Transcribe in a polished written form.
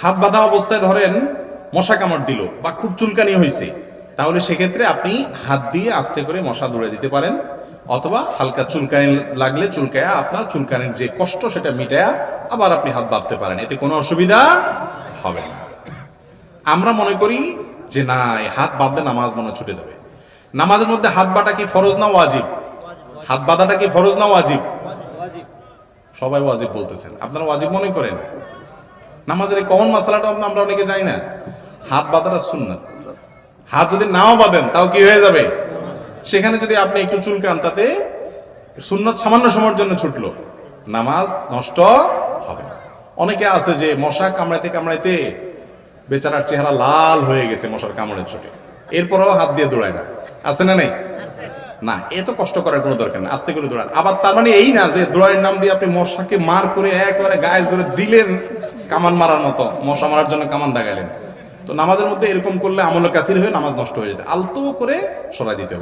হাত বাঁধা অবস্থায় ধরেন মশা কামড় দিল বা খুব চুলকানি হয়েছে, তাহলে সেক্ষেত্রে আপনি হাত দিয়ে আস্তে করে মশা দৌড়ে দিতে পারেন, অথবা হালকা চুলকানি লাগলে চুলকায়া আপনার চুলকানির যে কষ্ট সেটা মিটায়া আবার আপনি হাত বাঁধতে পারেন, এতে কোনো অসুবিধা হবে না। আমরা মনে করি যে না, এই হাত বাঁধলে নামাজ মনে ছুটে যাবে। নামাজের মধ্যে হাত বাঁধা কি ফরজ না ওয়াজিব? হাত বাঁধাটা কি ফরজ না ওয়াজিব? সবাই ওয়াজিব বলতেছেন, আপনারা ওয়াজিব মনে করেন? নামাজের এই কমন মাসালাটা আমরা অনেকে জানি না। হাত বাঁধাটা সুন্নাত। হাত যদি নাও বাঁধেন তাও কি হয়ে যাবে? সেখানে যদি আপনি একটু চুলকান, তাতে সুন্নাত সামান্য সময়ের জন্য ছুটলো, নামাজ নষ্ট হবে না। অনেকে আছে যে মশা কামড়াইতে কামড়াইতে বেচারার চেহারা লাল হয়ে গেছে মশার কামড়ের চোটে, এরপরেও হাত দিয়ে দৌড়ায় না, আছে না নেই? না, এত কষ্ট করার কোনো দরকার নেই, আস্তে করে দৌড়ান। আবার তার মানে এই না যে দৌড়ানোর নাম দিয়ে আপনি মশাকে মার করে একেবারে গায়ে জোরে দিলেন, কামান মারার মতো মশা মারার জন্য কামান দাগাইলেন। তো নামাজের মধ্যে এরকম করলে আমলে কাসির হয়ে নামাজ নষ্ট হয়ে যেতে, আলতো করে সরাই দিতে হবে।